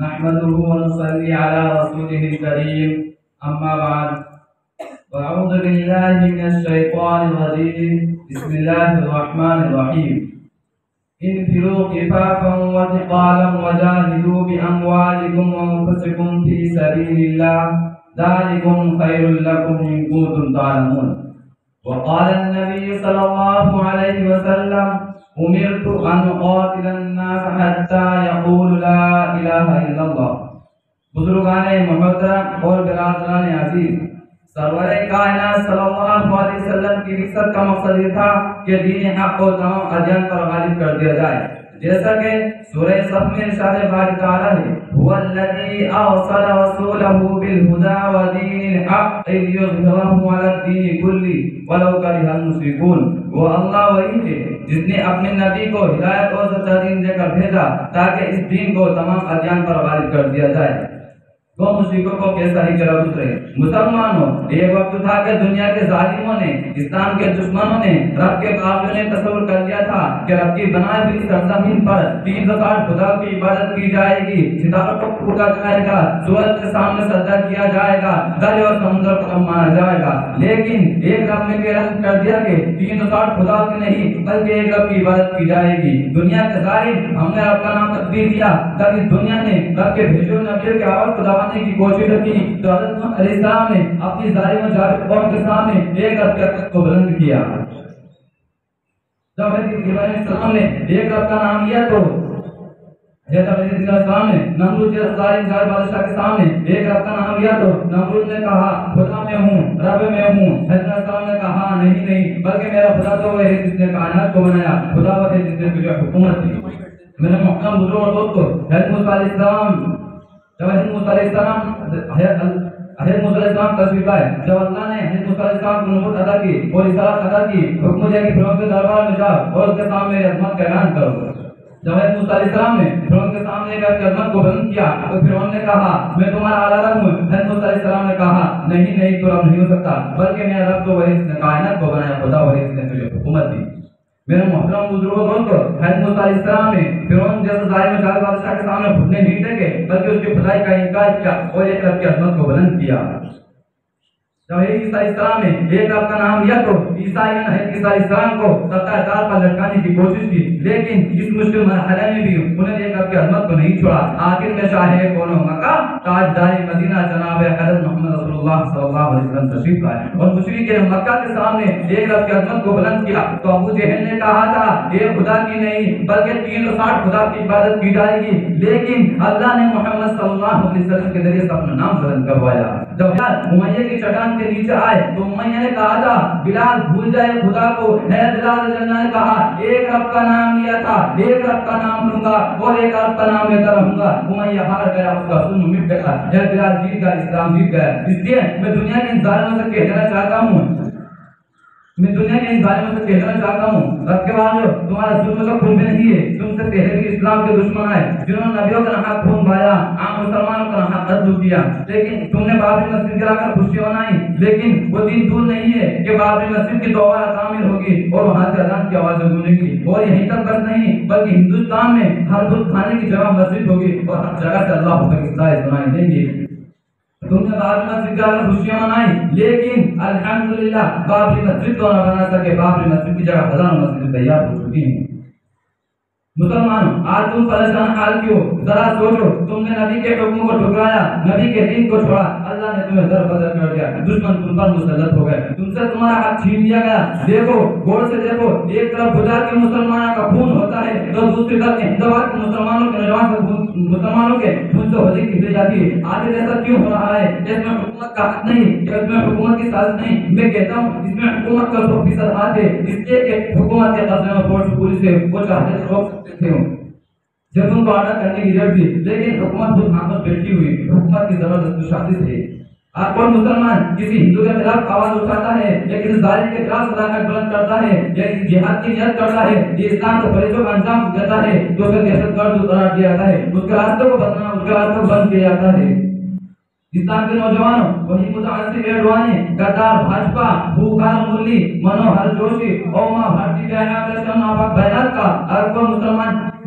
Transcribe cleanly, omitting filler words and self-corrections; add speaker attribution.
Speaker 1: نحمده ونصلي على رسوله الكريم أما بعد وأعوذ بالله من الشيطان الرجيم بسم الله الرحمن الرحيم انفروا خفافا وثقالا وجاهدوا بأموالكم وأنفسكم في سبيل الله ذلكم خير لكم إن كنتم تعلمون. وقال النبي صلى الله عليه وسلم أمرت أن أقاتل الناس حتى يقولوا لا إله إلا الله. بزرگان محترم اور برادران عزیز، سرور کائنات صلی اللہ علیہ وسلم کی رسالت کا مقصد یہ تھا کہ دین حق کو تمام ادیان پر غالب کر دیا جائے، جیسا کہ سورہ صف میں ارشاد باری تعالی ہے هو الذی ارسل رسولہ بالہدی ودین الحق لیظہرہ علی الدین کلہ ولو کرہ المشرکون. وہ اللہ وہی ہے جس نے اپنے نبی کو ہدایت اور سچا دین دے کر بھیجا تاکہ اس دین کو تمام ادیان پر غالب کر دیا جائے. وہ مشرکوں کو کیسا ہی کرا گزرے. مسلمانوں، ایک وقت تھا کہ دنیا کے ظالموں نے، اسلام کے دشمنوں نے، رب کے قابلوں نے تصور کر لیا تھا کہ رب کی بنائی ہوئی سرزمین پر 360 خدا کی عبادت کی جائے گی، ستاروں کو پھوٹا جائے گا، سورج کے سامنے سجدہ کیا جائے گا، دریا اور سمندر کو مانا جائے گا. لیکن ایک رب نے اعلان کر دیا کہ 360 خدا کی نہیں بلکہ ایک رب کی عبادت کی جائے گی. دنیا کے ظالم ہم نے رب کا نام تقدیر دیا، تاکہ دنیا نے رب کے بھیجے ہوئے نبی کی آواز کو دبانے کی کوشش کی تو حضرت نوح علیہ السلام نے اپنی ظالم و جابر قوم کے سامنے ایک رب کے حق کو بلند کیا. جب حضرت ابراہیم علیہ السلام نے ایک رب کا نام لیا تو حضرت علیہ السلام نے نمرود جیسا ظالم جابر بادشاہ کے سامنے ایک رب کا نام لیا تو نمرود نے کہا خدا میں ہوں، رب میں ہوں. حضرت علیہ السلام نے کہا نہیں بلکہ میرا خدا تو وہ ہے جس نے کائنات کو بنایا، خدا وہ ہے جس نے تجھے حکومت دی. میرے محترم بزرگوں اور دوستوں، حضرت موسیٰ علیہ السلام جب حضرت موسیٰ علیہ السلام تشریف لائے، جب اللہ نے حضرت موسیٰ علیہ السلام کو نبوت ادا کی اور رسالت ادا کی، حکم دیا کہ فرعون کے دربار میں جاؤ اور اس کے سامنے میری عظمت کا اعلان کرو. جب حضرت موسیٰ علیہ السلام نے فرعون کے سامنے ایک عظمت کو بلند کیا تو فرعون نے کہا میں تمہارا اعلیٰ رب ہوں. حضرت موسیٰ علیہ السلام نے کہا نہیں تو رب نہیں ہو سکتا، بلکہ میرا رب تو وہی جس نے کائنات کو بنایا، خدا وہی جس نے تجھے حکومت دی. میرے محترم بزرگوں دوستوں، حضرت موسیٰ علیہ السلام نے فرعون جیسے ظالم و جابر بادشاہ کے سامنے گھٹنے نہیں ٹیکے بلکہ اس کی خدائی کا انکار کیا اور ایک رب کی عظمت کو بلند کیا. جب عیسیٰ علیہ السلام نے ایک رب کا نام لیا تو عیسائیوں نے حضرت عیسیٰ علیہ السلام کو تختہ دار پر لٹکانے کی کوشش کی، لیکن اس مشکل مرحلے میں بھی انہیں ایک رب کی عظمت کو نہیں چھوڑا. آخر میں شاہ کون مکہ تاجدار مدینہ جناب حضرت محمد رسول اللہ صلی اللہ علیہ وسلم تشریف لائے اور مشرکین مکہ کے سامنے ایک رب کی عظمت کو بلند کیا تو ابو جہل نے کہا تھا ایک خدا کی نہیں بلکہ 360 خدا کی عبادت کی جائے گی، لیکن اللہ نے محمد صلی اللہ علیہ وسلم کے ذریعے سے اپنا نام بلند کروایا. جب امیہ کی چٹان کے نیچے آئے تو امیہ نے کہا تھا بلال بھول جائے خدا کو. بلال رضی اللہ عنہ نے کہا ایک رب کا نام لیا تھا، ایک رب کا نام لوں گا اور ایک رب کا نام لیتا رہوں گا. امیہ ہار گیا، اس کا سن مٹ گیا. بلال جیت گیا، اسلام جیت گیا. اس لیے میں دنیا کے ان ظالموں سے کہنا چاہتا ہوں رب کے بعد تمہارا ظلم کا خون بھی نہیں ہے، تم سے پہلے بھی اسلام کے دشمن آئے جنہوں نے نبیوں کا ناحق خون بہایا، عام مسلمانوں کا ناحق قتل کیا، لیکن تم نے بابری مسجد گرا کر خوشی منائی. لیکن وہ دن دور نہیں ہے کہ بابری مسجد کی دوبارہ تعمیر ہوگی اور وہاں سے اذان کی آوازیں گونجیں گی. اور یہیں تک بس نہیں بلکہ ہندوستان میں ہر بت کھانے کی جگہ مسجد ہوگی اور ہر جگہ سے اللہ کی اصلاح سنائی دیں گی. تم نے بابری مسجد جا کر خوشیاں منائی، لیکن الحمدللہ بابری مسجد کو نہ بنا سکے. بابری مسجد کی جگہ ہزاروں مسجد تیار ہو چکی ہیں. مسلمانوں، آج تم پریشان حال کیوں؟ ذرا سوچو، تم نے نبی کے حکم کو ٹھکرایا، نبی کے دین کو چھوڑا، اللہ نے تمہیں در بدر کر دیا، دشمن تم پر مسلط ہو گئے، تم سے تمہارا حق چھین لیا گیا. دیکھو، غور سے دیکھو، ایک طرف گجرات کے مسلمانوں کا خون ہوتا ہے تو دوسری طرف احمدآباد کے مسلمانوں کے نوجوان مسلمانوں کے خون سے ہولی کھیلی جاتی ہے. آخر ایسا کیوں ہو رہا ہے؟ اس میں حکومت کا حق نہیں، اس میں حکومت کی سازش نہیں. میں کہتا ہوں اس میں حکومت کا 100% ہاتھ ہے، اس لیے کہ حکومت کے قبضے میں فورس پولیس ہے، وہ چاہتے روک سکتے ہوں. جب ان کو آرڈر کرنے کی ضرورت تھی، لیکن حکومت خود خاموش بیٹھی ہوئی. حکومت کی زبردست سازش ہے. آپ کون مسلمان کسی ہندو کے خلاف آواز اٹھاتا ہے یا کسی ظالم کے خلاف صداقت بلند کرتا ہے یا جہاد کی نیت کرتا ہے یا اسلام کو فریضوں کا انجام دیتا ہے تو اسے دہشت گرد قرار دیا جاتا ہے، اس کے راستوں کو بدنام، اس کے راستوں کو بند کیا جاتا ہے. اسلام کے نوجوانوں وہی متعصب ایڈوانی، غدار بھاجپا، بھوکار ملی، منوہر جوشی، اوما بھارتی بیانات کا اگر کوئی مسلمان